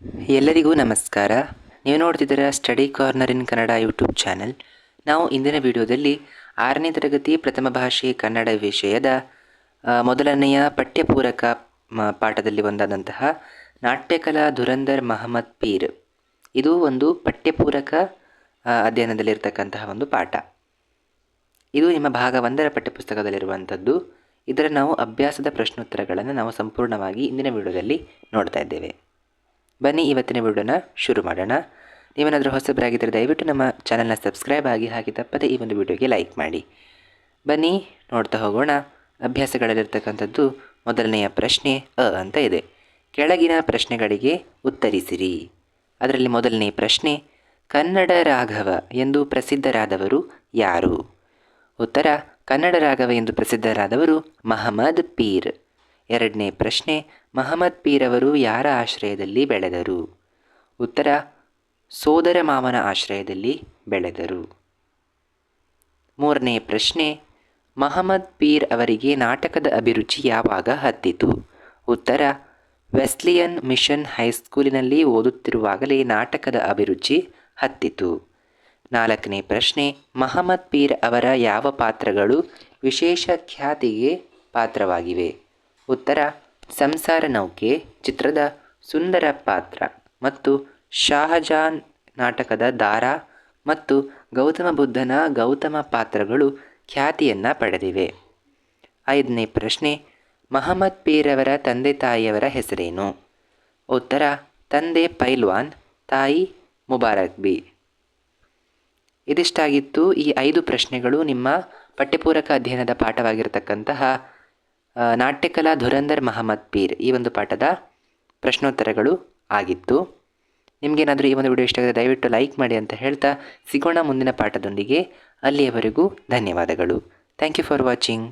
ಎಲ್ಲರಿಗೂ ನಮಸ್ಕಾರ. ನೀವು ನೋಡ್ತಿದ್ದೀರಾ ಸ್ಟಡಿ ಕಾರ್ನರ್ ಇನ್ ಕನ್ನಡ ಯೂಟ್ಯೂಬ್ ಚಾನಲ್. ನಾವು ಇಂದಿನ ವಿಡಿಯೋದಲ್ಲಿ 6ನೇ ತರಗತಿ ಪ್ರಥಮ ಭಾಷೆ ಕನ್ನಡ ವಿಷಯದ ಮೊದಲನೆಯ ಪಠ್ಯಪೂರಕ ಪಾಠದಲ್ಲಿ ಒಂದಾದಂತಹ ನಾಟ್ಯಕಲಾ ಧುರಂಧರ್ ಮಹಮ್ಮದ್ ಪೀರ್, ಇದು ಒಂದು ಪಠ್ಯಪೂರಕ ಅಧ್ಯಯನದಲ್ಲಿರ್ತಕ್ಕಂತಹ ಒಂದು ಪಾಠ. ಇದು ನಿಮ್ಮ ಭಾಗ 1ರ ಪಠ್ಯಪುಸ್ತಕದಲ್ಲಿರುವಂಥದ್ದು. ಇದರ ನಾವು ಅಭ್ಯಾಸದ ಪ್ರಶ್ನೋತ್ತರಗಳನ್ನು ನಾವು ಸಂಪೂರ್ಣವಾಗಿ ಇಂದಿನ ವಿಡಿಯೋದಲ್ಲಿ ನೋಡ್ತಾ ಇದ್ದೇವೆ. ಬನ್ನಿ ಇವತ್ತಿನ ವಿಡಿಯೋನ ಶುರು ಮಾಡೋಣ. ನೀವೇನಾದರೂ ಹೊಸಬರಾಗಿದ್ದರೆ ದಯವಿಟ್ಟು ನಮ್ಮ ಚಾನಲ್ನ ಸಬ್ಸ್ಕ್ರೈಬ್ ಆಗಿ, ಹಾಗೆ ತಪ್ಪದೆ ಈ ಒಂದು ವಿಡಿಯೋಗೆ ಲೈಕ್ ಮಾಡಿ. ಬನ್ನಿ ನೋಡ್ತಾ ಹೋಗೋಣ. ಅಭ್ಯಾಸಗಳಲ್ಲಿರ್ತಕ್ಕಂಥದ್ದು ಮೊದಲನೆಯ ಪ್ರಶ್ನೆ ಅಂತ ಇದೆ. ಕೆಳಗಿನ ಪ್ರಶ್ನೆಗಳಿಗೆ ಉತ್ತರಿಸಿರಿ. ಅದರಲ್ಲಿ ಮೊದಲನೇ ಪ್ರಶ್ನೆ, ಕನ್ನಡ ರಾಘವ ಎಂದು ಪ್ರಸಿದ್ಧರಾದವರು ಯಾರು? ಉತ್ತರ, ಕನ್ನಡ ರಾಘವ ಎಂದು ಪ್ರಸಿದ್ಧರಾದವರು ಮಹಮ್ಮದ್ ಪೀರ್. ಎರಡನೇ ಪ್ರಶ್ನೆ, ಮಹಮ್ಮದ್ ಪೀರ್ ಅವರು ಯಾರ ಆಶ್ರಯದಲ್ಲಿ ಬೆಳೆದರು? ಉತ್ತರ, ಸೋದರ ಮಾವನ ಆಶ್ರಯದಲ್ಲಿ ಬೆಳೆದರು. ಮೂರನೇ ಪ್ರಶ್ನೆ, ಮಹಮ್ಮದ್ ಪೀರ್ ಅವರಿಗೆ ನಾಟಕದ ಅಭಿರುಚಿ ಯಾವಾಗ ಹತ್ತಿತು? ಉತ್ತರ, ವೆಸ್ಲಿಯನ್ ಮಿಷನ್ ಹೈಸ್ಕೂಲಿನಲ್ಲಿ ಓದುತ್ತಿರುವಾಗಲೇ ನಾಟಕದ ಅಭಿರುಚಿ ಹತ್ತಿತು. ನಾಲ್ಕನೇ ಪ್ರಶ್ನೆ, ಮಹಮ್ಮದ್ ಪೀರ್ ಅವರ ಯಾವ ಪಾತ್ರಗಳು ವಿಶೇಷ ಖ್ಯಾತಿಗೆ ಪಾತ್ರವಾಗಿವೆ? ಉತ್ತರ, ಸಂಸಾರ ನೌಕೆ ಚಿತ್ರದ ಸುಂದರ ಪಾತ್ರ ಮತ್ತು ಶಾಹಜಾನ್ ನಾಟಕದ ದಾರಾ ಮತ್ತು ಗೌತಮ ಬುದ್ಧನ ಗೌತಮ ಪಾತ್ರಗಳು ಖ್ಯಾತಿಯನ್ನು ಪಡೆದಿವೆ. ಐದನೇ ಪ್ರಶ್ನೆ, ಮಹಮ್ಮದ್ ಪೀರ್ ಅವರ ತಂದೆ ತಾಯಿಯವರ ಹೆಸರೇನು? ಉತ್ತರ, ತಂದೆ ಪೈಲ್ವಾನ್, ತಾಯಿ ಮುಬಾರಕ್ ಬಿ. ಇದಿಷ್ಟಾಗಿತ್ತು ಈ 5 ಪ್ರಶ್ನೆಗಳು ನಿಮ್ಮ ಪಠ್ಯಪೂರಕ ಅಧ್ಯಯನದ ಪಾಠವಾಗಿರತಕ್ಕಂತಹ ನಾಟ್ಯಕಲಾ ಧುರಂಧರ್ ಮಹಮ್ಮದ್ ಪೀರ್ ಈ ಒಂದು ಪಾಠದ ಪ್ರಶ್ನೋತ್ತರಗಳು ಆಗಿತ್ತು. ನಿಮಗೇನಾದರೂ ಈ ಒಂದು ವಿಡಿಯೋ ಇಷ್ಟ ಆಗಿದೆ ದಯವಿಟ್ಟು ಲೈಕ್ ಮಾಡಿ ಅಂತ ಹೇಳ್ತಾ ಸಿಗೋಣ ಮುಂದಿನ ಪಾಠದೊಂದಿಗೆ. ಅಲ್ಲಿಯವರೆಗೂ ಧನ್ಯವಾದಗಳು. Thank you for watching.